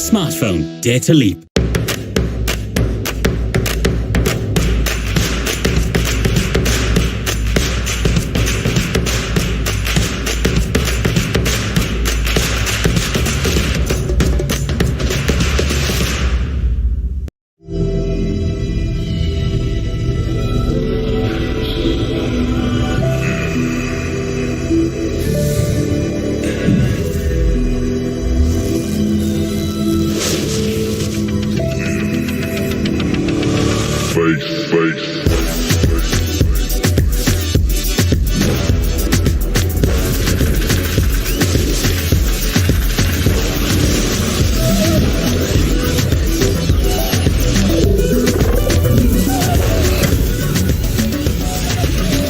smartphone. Dare to leap.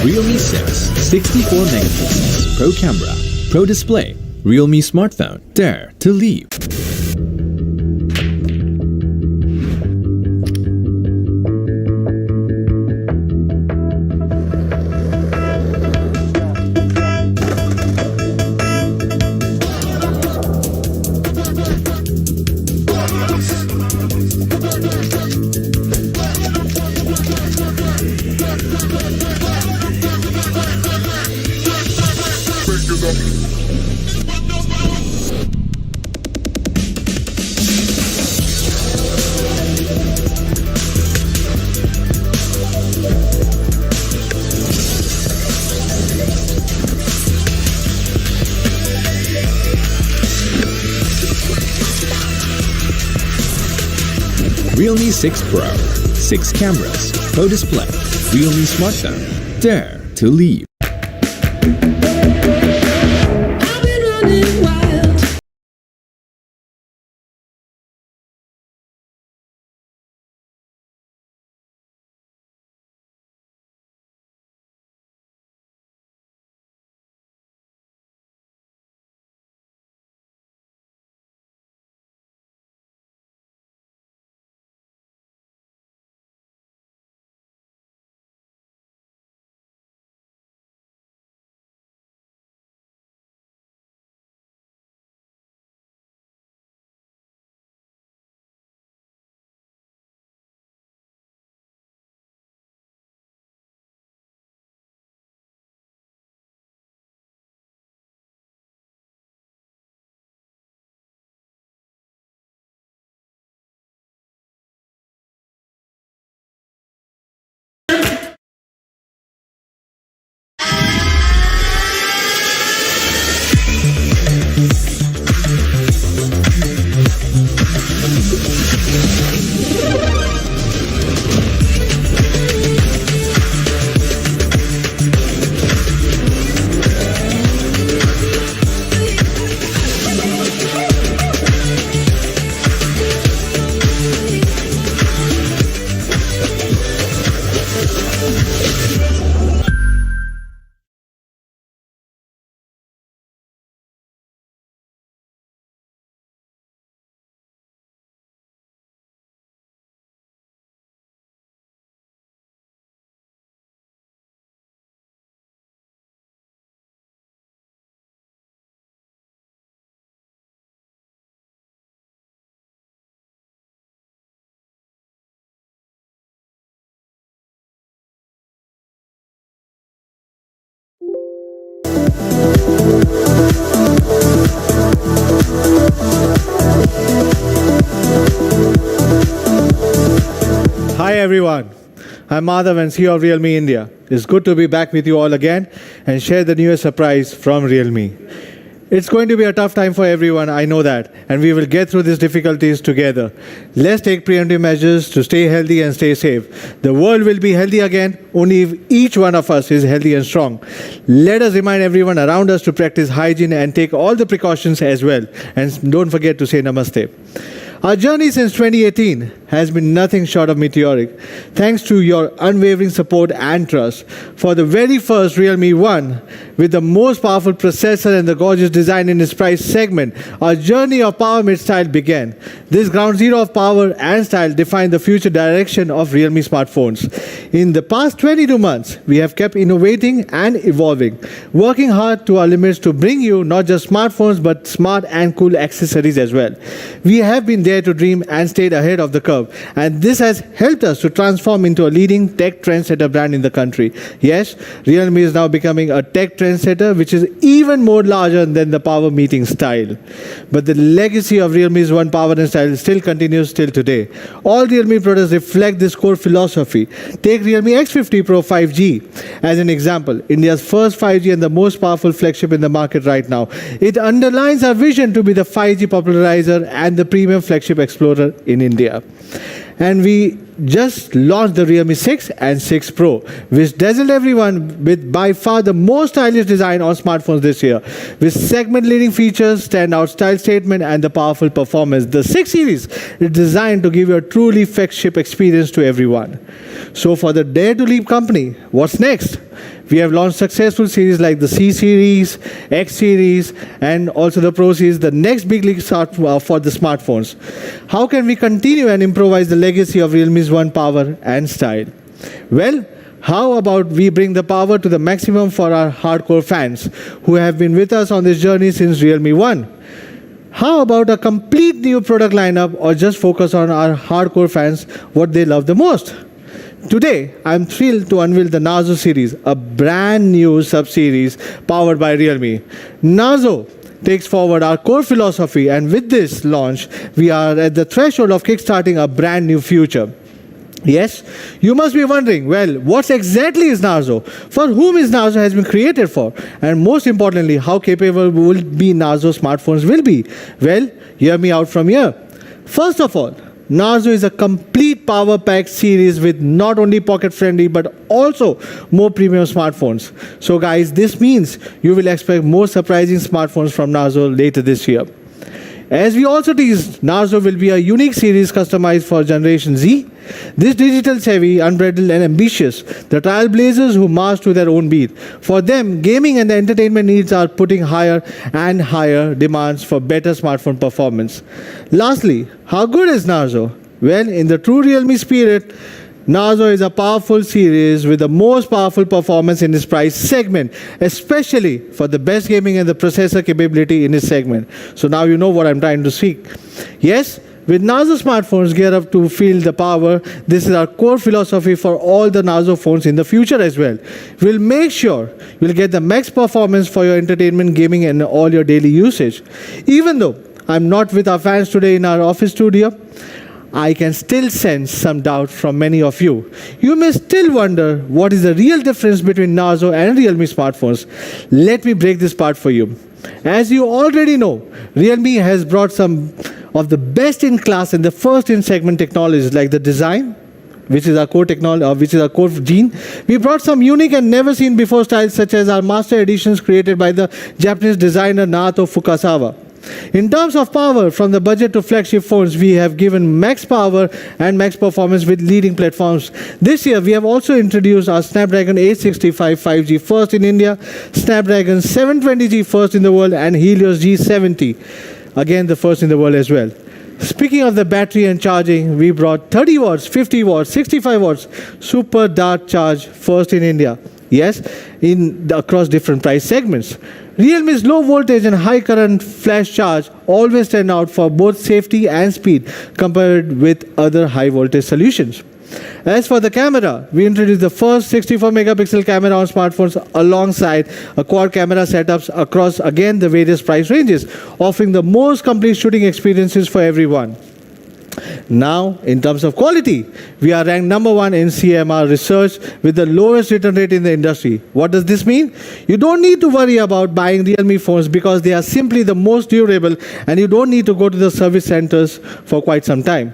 Realme 6, 64 megapixels, Pro camera, Pro display, Realme smartphone, dare to leap. Realme 6 Pro, 6 cameras, Pro display, Realme smartphone, dare to leap. I've been running wild. Hi everyone, I'm Madhav and CEO of Realme India. It's good to be back with you all again and share the newest surprise from Realme. It's going to be a tough time for everyone, I know that, and we will get through these difficulties together. Let's take preemptive measures to stay healthy and stay safe. The world will be healthy again only if each one of us is healthy and strong. Let us remind everyone around us to practice hygiene and take all the precautions as well. And don't forget to say namaste. Our journey since 2018 has been nothing short of meteoric. Thanks to your unwavering support and trust. For the very first Realme 1, with the most powerful processor and the gorgeous design in its price segment, our journey of power mid style began. This ground zero of power and style defined the future direction of Realme smartphones. In the past 22 months, we have kept innovating and evolving, working hard to our limits to bring you not just smartphones but smart and cool accessories as well. We have been there to dream and stayed ahead of the curve, and this has helped us to transform into a leading tech trendsetter brand in the country. Yes, Realme is now becoming a tech trendsetter which is even more larger than the power meeting style. But the legacy of Realme's One Power and Style still continues till today. All Realme products reflect this core philosophy. Take Realme X50 Pro 5G as an example, India's first 5G and the most powerful flagship in the market right now. It underlines our vision to be the 5G popularizer and the premium flagship explorer in India. And we just launched the Realme 6 and 6 Pro, which dazzled everyone with by far the most stylish design on smartphones this year. With segment-leading features, standout style statement, and the powerful performance, the 6 series is designed to give you a truly flagship experience to everyone. So for the Dare to Leap company, what's next? We have launched successful series like the C series, X series, and also the Pro series, the next big league start for the smartphones. How can we continue and improvise the legacy of Realme's One Power and Style? Well, how about we bring the power to the maximum for our hardcore fans who have been with us on this journey since Realme 1? How about a complete new product lineup, or just focus on our hardcore fans, what they love the most? Today, I'm thrilled to unveil the Narzo series, a brand new sub-series powered by Realme. Narzo takes forward our core philosophy, and with this launch, we are at the threshold of kickstarting a brand new future. Yes, you must be wondering, well, what exactly is Narzo? For whom is Narzo has been created for? And most importantly, how capable will be Narzo smartphones will be? Well, hear me out from here. First of all, Narzo is a complete power pack series with not only pocket friendly but also more premium smartphones. So guys, this means you will expect more surprising smartphones from Narzo later this year. As we also teased, Narzo will be a unique series customized for Generation Z. This digital-savvy, unbridled and ambitious, the trailblazers who march to their own beat. For them, gaming and the entertainment needs are putting higher and higher demands for better smartphone performance. Lastly, how good is Narzo? Well, in the true Realme spirit, Narzo is a powerful series with the most powerful performance in its price segment, especially for the best gaming and the processor capability in its segment. So now you know what I'm trying to speak. Yes, with Narzo smartphones gear up to feel the power, this is our core philosophy for all the Narzo phones in the future as well. We'll make sure you'll get the max performance for your entertainment, gaming, and all your daily usage. Even though I'm not with our fans today in our office studio, I can still sense some doubt from many of you. You may still wonder what is the real difference between Narzo and Realme smartphones. Let me break this part for you. As you already know, Realme has brought some of the best in class and the first in segment technologies like the design, which is our core technology, which is our core gene. We brought some unique and never seen before styles such as our master editions created by the Japanese designer Naoto Fukasawa. In terms of power, from the budget to flagship phones, we have given max power and max performance with leading platforms. This year, we have also introduced our Snapdragon 865 5G first in India, Snapdragon 720G first in the world, and Helios G70, again the first in the world as well. Speaking of the battery and charging, we brought 30 watts, 50 watts, 65 watts super dart charge first in India. Yes, across different price segments. Realme's low voltage and high current flash charge always stand out for both safety and speed compared with other high voltage solutions. As for the camera, we introduced the first 64 megapixel camera on smartphones alongside a quad camera setups across again the various price ranges, offering the most complete shooting experiences for everyone. Now, in terms of quality, we are ranked number 1 in CMR research with the lowest return rate in the industry. What does this mean? You don't need to worry about buying Realme phones because they are simply the most durable and you don't need to go to the service centers for quite some time.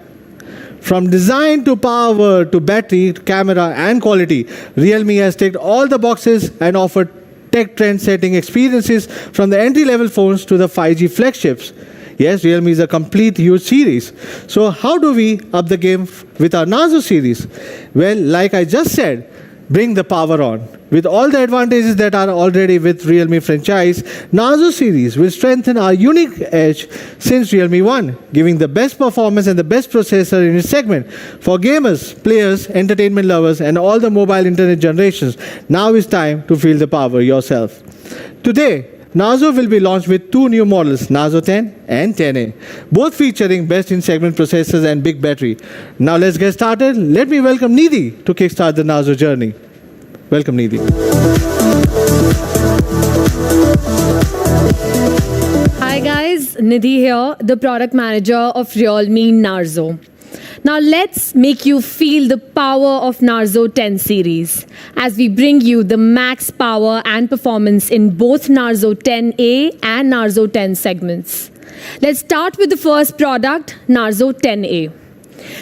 From design to power to battery, camera and quality, Realme has ticked all the boxes and offered tech trend-setting experiences from the entry-level phones to the 5G flagships. Yes, Realme is a complete huge series. So how do we up the game with our Narzo series? Well, like I just said, bring the power on. With all the advantages that are already with Realme franchise, Narzo series will strengthen our unique edge since Realme 1, giving the best performance and the best processor in its segment. For gamers, players, entertainment lovers, and all the mobile internet generations, now is time to feel the power yourself. Today, Narzo will be launched with two new models, Narzo 10 and 10A, both featuring best-in-segment processors and big battery. Now let's get started. Let me welcome Nidhi to kickstart the Narzo journey. Welcome, Nidhi. Hi guys, Nidhi here, the product manager of Realme Narzo. Now let's make you feel the power of Narzo 10 series as we bring you the max power and performance in both Narzo 10A and Narzo 10 segments. Let's start with the first product, Narzo 10A.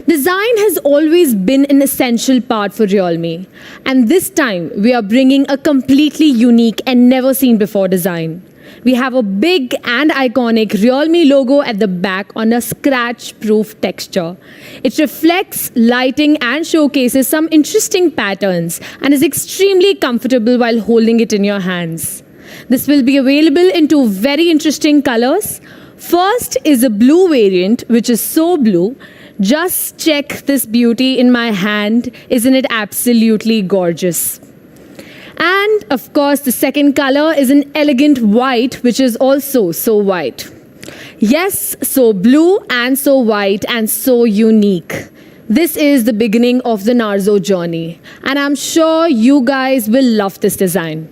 Design has always been an essential part for Realme, and this time we are bringing a completely unique and never seen before design. We have a big and iconic Realme logo at the back on a scratch-proof texture. It reflects lighting and showcases some interesting patterns and is extremely comfortable while holding it in your hands. This will be available in two very interesting colors. First is a blue variant, which is so blue. Just check this beauty in my hand. Isn't it absolutely gorgeous? And of course, the second color is an elegant white, which is also so white. Yes, so blue and so white and so unique. This is the beginning of the Narzo journey, and I'm sure you guys will love this design.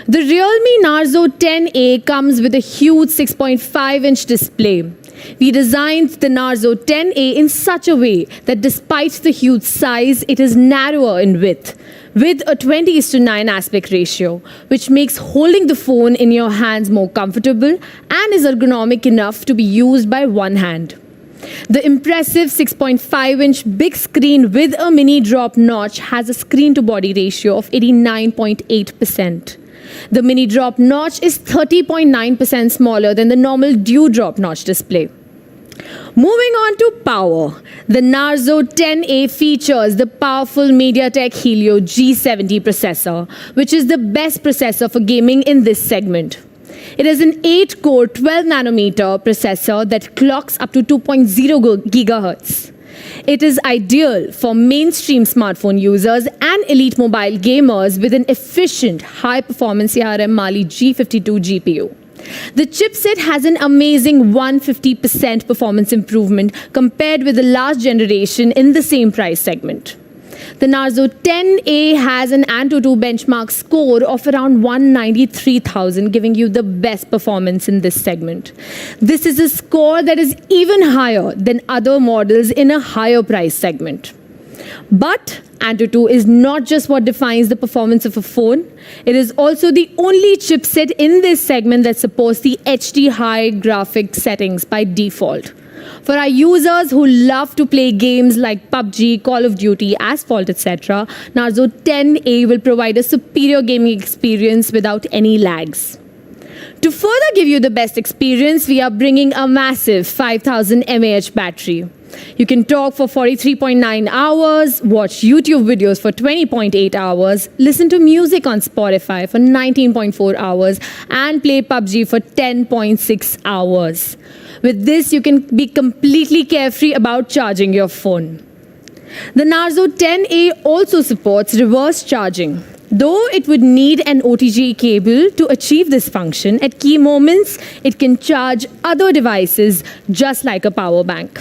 The Realme Narzo 10A comes with a huge 6.5-inch display. We designed the Narzo 10A in such a way that despite the huge size, it is narrower in width, with a 20:9 aspect ratio, which makes holding the phone in your hands more comfortable and is ergonomic enough to be used by one hand. The impressive 6.5-inch big screen with a mini drop notch has a screen-to-body ratio of 89.8%. The mini drop notch is 30.9% smaller than the normal dewdrop notch display. Moving on to power, the Narzo 10A features the powerful MediaTek Helio G70 processor, which is the best processor for gaming in this segment. It is an 8-core 12nm processor that clocks up to 2.0 GHz. It is ideal for mainstream smartphone users and elite mobile gamers with an efficient, high-performance ARM Mali G52 GPU. The chipset has an amazing 150% performance improvement compared with the last generation in the same price segment. The Narzo 10A has an Antutu benchmark score of around 193,000, giving you the best performance in this segment. This is a score that is even higher than other models in a higher price segment. But Antutu is not just what defines the performance of a phone. It is also the only chipset in this segment that supports the HD high graphic settings by default. For our users who love to play games like PUBG, Call of Duty, Asphalt, etc., Narzo 10A will provide a superior gaming experience without any lags. To further give you the best experience, we are bringing a massive 5000 mAh battery. You can talk for 43.9 hours, watch YouTube videos for 20.8 hours, listen to music on Spotify for 19.4 hours, and play PUBG for 10.6 hours. With this, you can be completely carefree about charging your phone. The Narzo 10A also supports reverse charging. Though it would need an OTG cable to achieve this function, at key moments, it can charge other devices just like a power bank.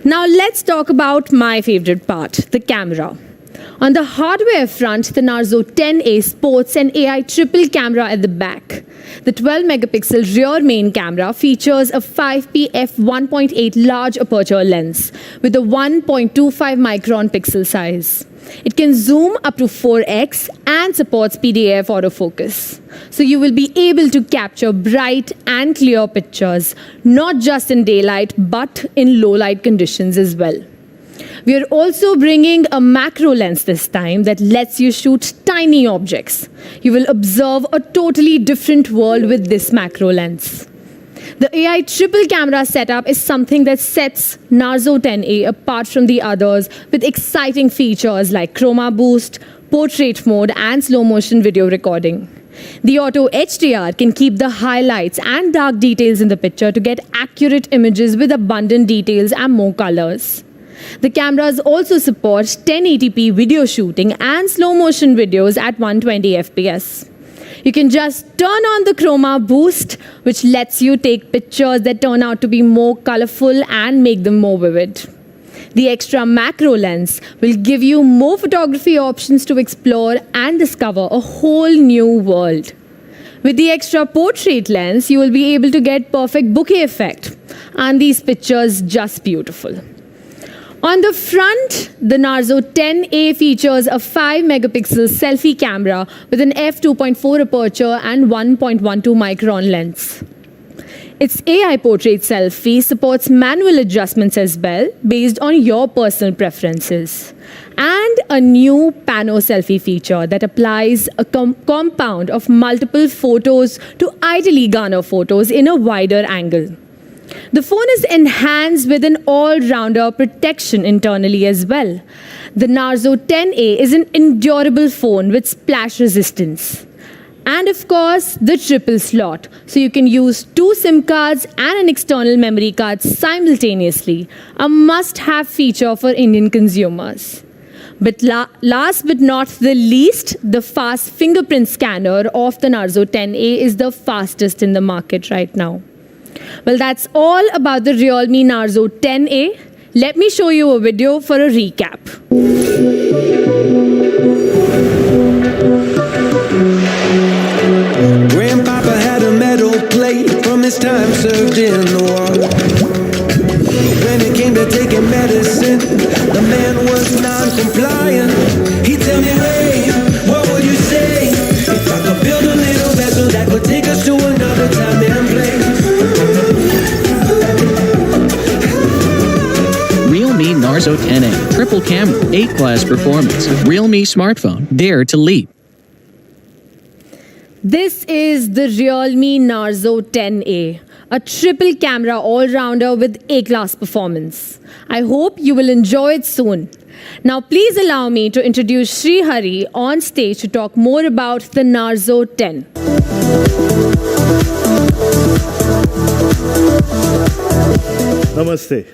Now let's talk about my favorite part, the camera. On the hardware front, the Narzo 10A sports an AI triple camera at the back. The 12-megapixel rear main camera features a 5p f1.8 large aperture lens with a 1.25 micron pixel size. It can zoom up to 4x and supports PDAF autofocus. So you will be able to capture bright and clear pictures, not just in daylight, but in low light conditions as well. We are also bringing a macro lens this time that lets you shoot tiny objects. You will observe a totally different world with this macro lens. The AI triple camera setup is something that sets Narzo 10A apart from the others with exciting features like chroma boost, portrait mode, and slow motion video recording. The auto HDR can keep the highlights and dark details in the picture to get accurate images with abundant details and more colors. The cameras also support 1080p video shooting and slow motion videos at 120 FPS. You can just turn on the chroma boost, which lets you take pictures that turn out to be more colorful and make them more vivid. The extra macro lens will give you more photography options to explore and discover a whole new world. With the extra portrait lens, you will be able to get perfect bokeh effect, and these pictures just beautiful. On the front, the Narzo 10A features a 5 megapixel selfie camera with an f2.4 aperture and 1.12 micron lens. Its AI portrait selfie supports manual adjustments as well, based on your personal preferences. And a new pano selfie feature that applies a compound of multiple photos to ideally garner photos in a wider angle. The phone is enhanced with an all-rounder protection internally as well. The Narzo 10A is an endurable phone with splash resistance. And of course, the triple slot, so you can use 2 SIM cards and an external memory card simultaneously, a must-have feature for Indian consumers. But last but not the least, the fast fingerprint scanner of the Narzo 10A is the fastest in the market right now. Well, that's all about the Realme Narzo 10A. Let me show you a video for a recap. Grandpapa had a metal plate from his time served in the war. When it came to taking medicine, the man was non-compliant. He'd tell me, "Hey, what would you say if I could build a little vessel that would take us to another time and place?" Realme Narzo 10A, triple camera, 8-class performance, Realme smartphone, dare to leap. This is the Realme Narzo 10A, a triple camera all-rounder with A-class performance. I hope you will enjoy it soon. Now please allow me to introduce Sri Hari on stage to talk more about the Narzo 10. Namaste.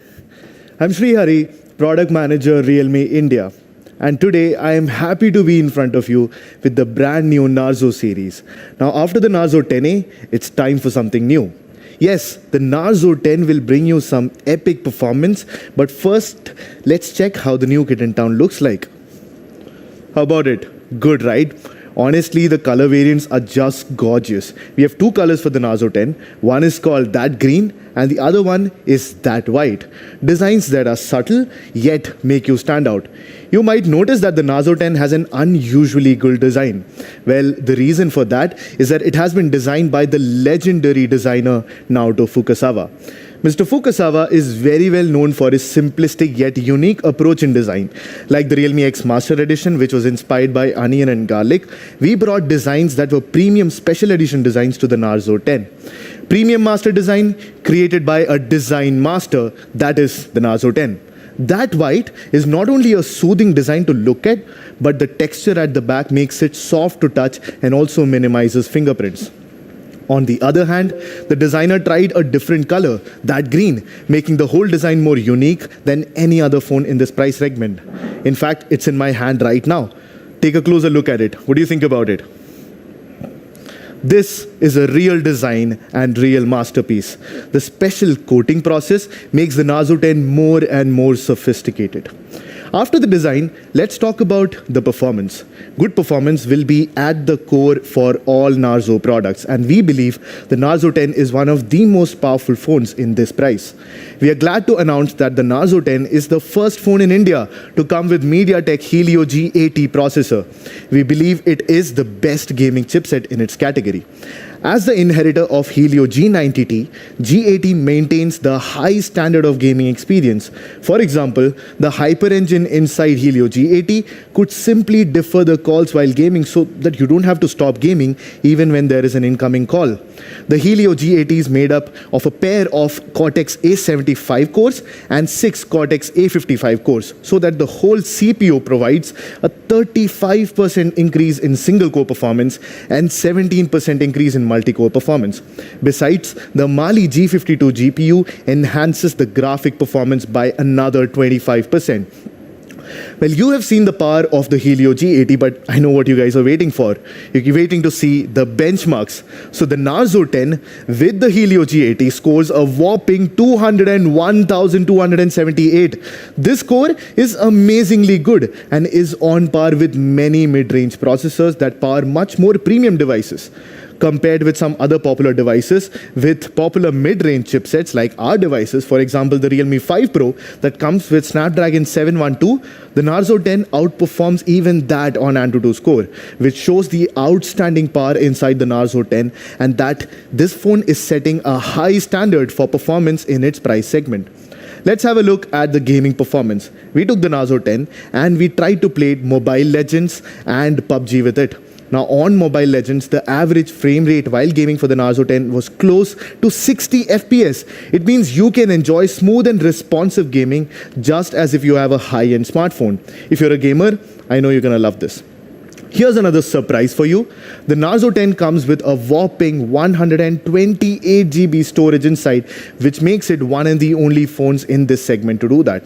I'm Sri Hari, Product Manager, Realme India. And today I am happy to be in front of you with the brand new Narzo series. Now after the Narzo 10A, it's time for something new. Yes, the Narzo 10 will bring you some epic performance, but first let's check how the new kid in town looks like. How about it? Good, right? Honestly, the color variants are just gorgeous. We have 2 colors for the Narzo 10. One is called that green and the other one is that white. Designs that are subtle yet make you stand out. You might notice that the Narzo 10 has an unusually good design. Well, the reason for that is that it has been designed by the legendary designer Naoto Fukasawa. Mr. Fukasawa is very well known for his simplistic yet unique approach in design. Like the Realme X Master Edition, which was inspired by onion and garlic, we brought designs that were premium special edition designs to the Narzo 10. Premium master design created by a design master, that is the Narzo 10. That white is not only a soothing design to look at, but the texture at the back makes it soft to touch and also minimizes fingerprints. On the other hand, the designer tried a different color, that green, making the whole design more unique than any other phone in this price segment. In fact, it's in my hand right now. Take a closer look at it. What do you think about it? This is a real design and real masterpiece. The special coating process makes the Narzo 10 more and more sophisticated. After the design, let's talk about the performance. Good performance will be at the core for all Narzo products, and we believe the Narzo 10 is one of the most powerful phones in this price. We are glad to announce that the Narzo 10 is the first phone in India to come with MediaTek Helio G80 processor. We believe it is the best gaming chipset in its category. As the inheritor of Helio G90T, G80 maintains the high standard of gaming experience. For example, the hyper engine inside Helio G80 could simply defer the calls while gaming so that you don't have to stop gaming even when there is an incoming call. The Helio G80 is made up of a pair of Cortex A75 cores and 6 Cortex A55 cores, so that the whole CPU provides a 35% increase in single-core performance and 17% increase in multi-core performance. Besides, the Mali G52 GPU enhances the graphic performance by another 25%. Well, you have seen the power of the Helio G80, but I know what you guys are waiting for. You're waiting to see the benchmarks. So the Narzo 10 with the Helio G80 scores a whopping 201,278. This score is amazingly good and is on par with many mid-range processors that power much more premium devices. Compared with some other popular devices with popular mid-range chipsets like our devices, for example, the Realme 5 Pro that comes with Snapdragon 712, the Narzo 10 outperforms even that on AnTuTu score, which shows the outstanding power inside the Narzo 10 and that this phone is setting a high standard for performance in its price segment. Let's have a look at the gaming performance. We took the Narzo 10 and we tried to play Mobile Legends and PUBG with it. Now on Mobile Legends, the average frame rate while gaming for the Narzo 10 was close to 60 FPS. It means you can enjoy smooth and responsive gaming just as if you have a high-end smartphone. If you're a gamer, I know you're gonna love this. Here's another surprise for you. The Narzo 10 comes with a whopping 128 GB storage inside, which makes it one of the only phones in this segment to do that.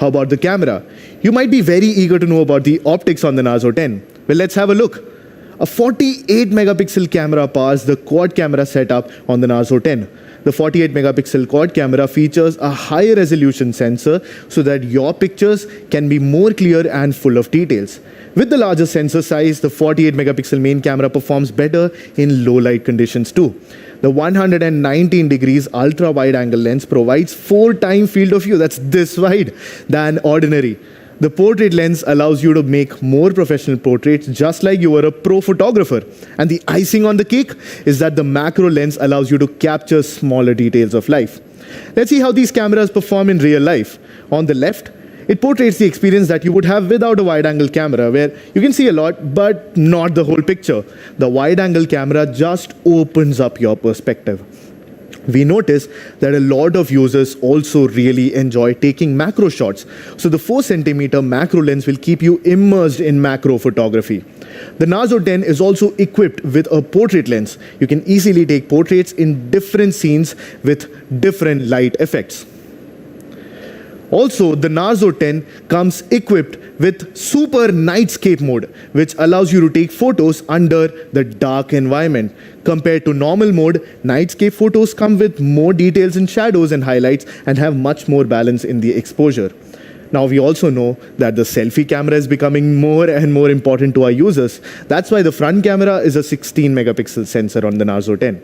How about the camera? You might be very eager to know about the optics on the Narzo 10. Well, let's have a look. A 48 megapixel camera powers the quad camera setup on the Narzo 10. The 48 megapixel quad camera features a higher resolution sensor so that your pictures can be more clear and full of details. With the larger sensor size, the 48 megapixel main camera performs better in low light conditions too. The 119 degrees ultra wide angle lens provides 4 times field of view, that's this wide, than ordinary. The portrait lens allows you to make more professional portraits just like you were a pro photographer. And the icing on the cake is that the macro lens allows you to capture smaller details of life. Let's see how these cameras perform in real life. On the left, it portrays the experience that you would have without a wide-angle camera, where you can see a lot, but not the whole picture. The wide-angle camera just opens up your perspective. We notice that a lot of users also really enjoy taking macro shots. So the 4cm macro lens will keep you immersed in macro photography. The Narzo 10 is also equipped with a portrait lens. You can easily take portraits in different scenes with different light effects. Also, the Narzo 10 comes equipped with Super Nightscape mode, which allows you to take photos under the dark environment. Compared to normal mode, Nightscape photos come with more details in shadows and highlights and have much more balance in the exposure. Now, we also know that the selfie camera is becoming more and more important to our users. That's why the front camera is a 16 megapixel sensor on the Narzo 10.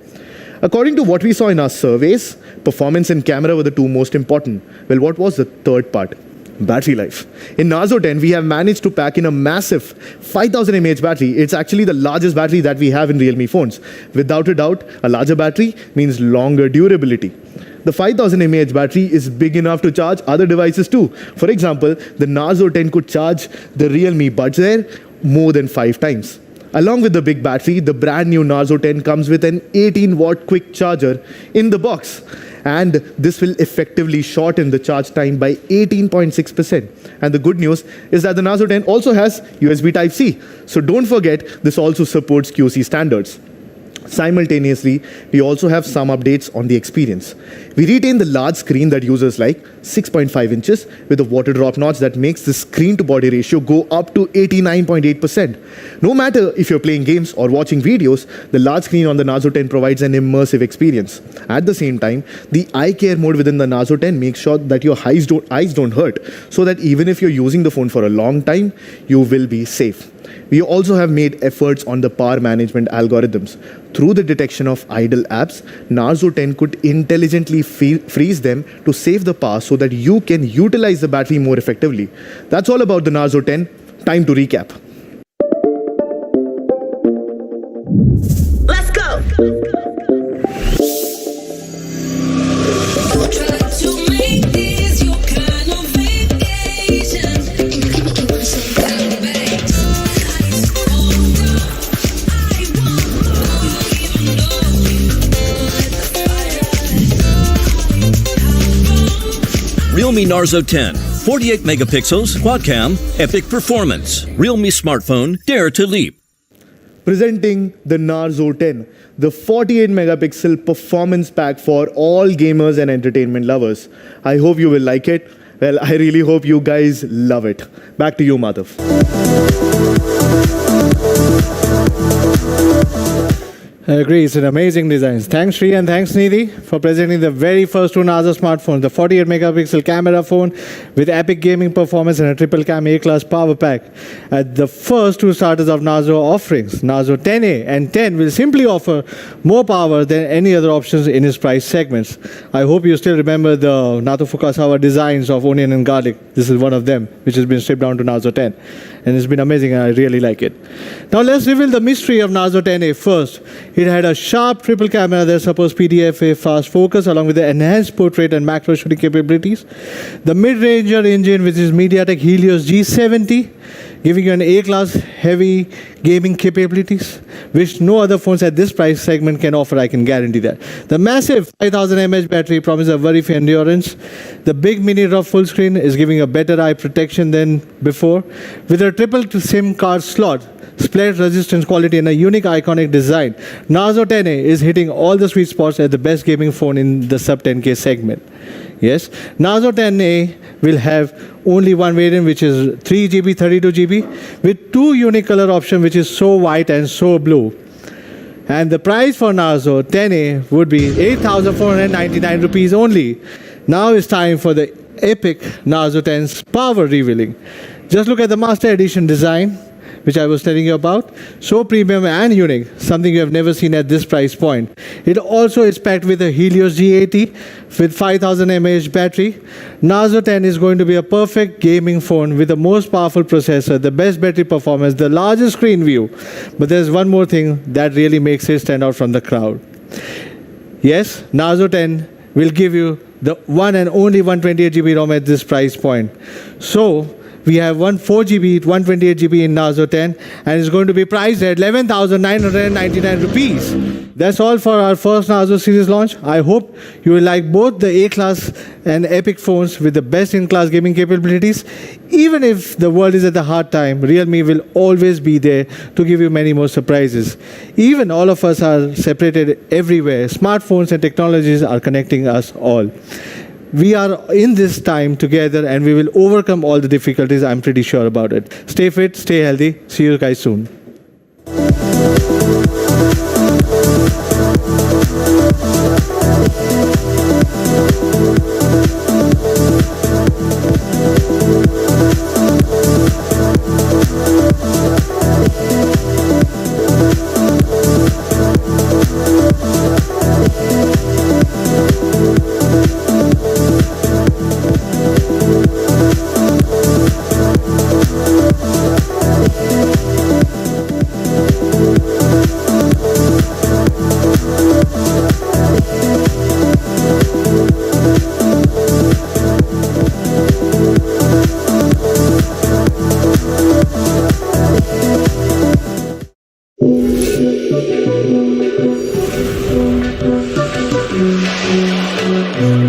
According to what we saw in our surveys, performance and camera were the two most important. Well, what was the third part? Battery life. In Narzo 10, we have managed to pack in a massive 5000 mAh battery. It's actually the largest battery that we have in Realme phones. Without a doubt, a larger battery means longer durability. The 5000 mAh battery is big enough to charge other devices too. For example, the Narzo 10 could charge the Realme Buds Air more than 5 times. Along with the big battery, the brand new Narzo 10 comes with an 18-watt quick charger in the box. And this will effectively shorten the charge time by 18.6%. And the good news is that the Narzo 10 also has USB Type-C. So don't forget, this also supports QC standards. Simultaneously, we also have some updates on the experience. We retain the large screen that users like, 6.5 inches, with a water drop notch that makes the screen-to-body ratio go up to 89.8%. No matter if you're playing games or watching videos, the large screen on the Narzo 10 provides an immersive experience. At the same time, the eye care mode within the Narzo 10 makes sure that your eyes don't hurt, so that even if you're using the phone for a long time, you will be safe. We also have made efforts on the power management algorithms. Through the detection of idle apps, Narzo 10 could intelligently freeze them to save the power so that you can utilize the battery more effectively. That's all about the Narzo 10. Time to recap. Let's go! Realme Narzo 10, 48 megapixels, quad cam, epic performance. Realme smartphone, dare to leap. Presenting the Narzo 10, the 48 megapixel performance pack for all gamers and entertainment lovers. I hope you will like it. Well, I really hope you guys love it. Back to you, Madhav. I agree, it's an amazing design. Thanks Sri and thanks Nidhi for presenting the very first two Narzo smartphones, the 48 megapixel camera phone with epic gaming performance and a triple cam A-class power pack. At the first two starters of Narzo offerings, Narzo 10A and 10 will simply offer more power than any other options in its price segments. I hope you still remember the Nato Fukasawa designs of onion and garlic. This is one of them, which has been stripped down to Narzo 10. And it's been amazing and I really like it. Now let's reveal the mystery of Narzo 10A first. It had a sharp triple camera that supports PDFA fast focus along with the enhanced portrait and macro shooting capabilities. The mid-ranger engine, which is MediaTek Helios G70, giving you an A-class heavy gaming capabilities, which no other phones at this price segment can offer, I can guarantee that. The massive 5000 mAh battery promises a very fair endurance. The big mini rough full screen is giving a better eye protection than before. With a triple SIM card slot, split resistance quality and a unique iconic design, Narzo 10A is hitting all the sweet spots as the best gaming phone in the sub 10K segment. Yes, Narzo 10A will have only one variant, which is 3GB, 32GB, with two unique color options, which is so white and so blue. And the price for Narzo 10A would be 8,499 rupees only. Now it's time for the epic Narzo 10's power revealing. Just look at the Master Edition design, which I was telling you about. So premium and unique, something you have never seen at this price point. It also is packed with a Helios G80 with 5000 mAh battery. Narzo 10 is going to be a perfect gaming phone with the most powerful processor, the best battery performance, the largest screen view. But there's one more thing that really makes it stand out from the crowd. Yes, Narzo 10 will give you the one and only 128GB ROM at this price point. So we have 4GB, 128GB in Narzo 10 and it's going to be priced at 11,999 rupees. That's all for our first Narzo series launch. I hope you will like both the A-class and epic phones with the best-in-class gaming capabilities. Even if the world is at a hard time, Realme will always be there to give you many more surprises. Even all of us are separated everywhere. Smartphones and technologies are connecting us all. We are in this time together and we will overcome all the difficulties. I'm pretty sure about it. Stay fit, stay healthy. See you guys soon.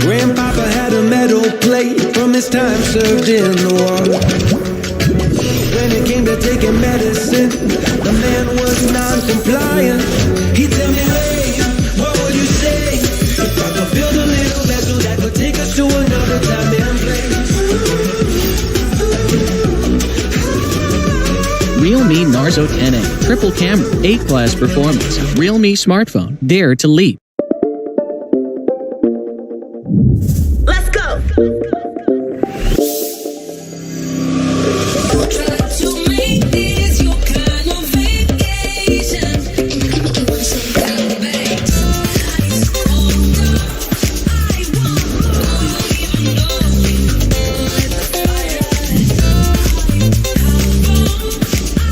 Grandpapa had a metal plate from his time served in the war. When it came to taking medicine, the man was non-compliant. He tell me, hey, what would you say if I could build a little vessel that could take us to another time and place? Realme Narzo 10A, triple camera, 8-class performance. Realme smartphone, dare to leap. Let's go.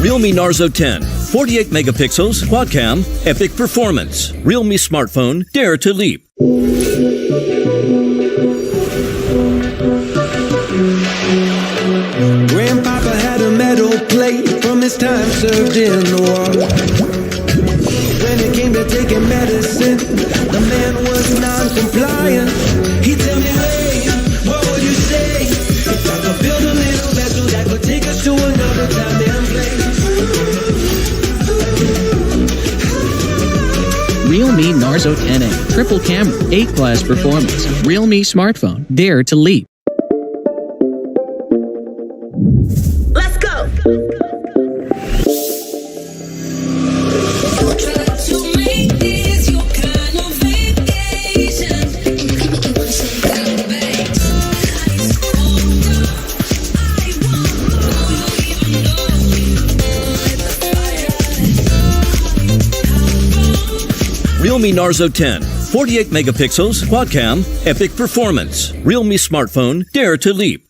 Realme Narzo 10, 48 megapixels, quad cam, epic performance. Realme smartphone, dare to leap. Grandpapa had a metal plate from his time served in the war. When it came to taking medicine, the man was non-compliant. He tell me, hey, what would you say Realme Narzo 10A. Triple camera, 8-class performance. Realme smartphone. Dare to leap. Let's go. Realme Narzo 10, 48 megapixels, quad cam, epic performance. Realme smartphone, dare to leap.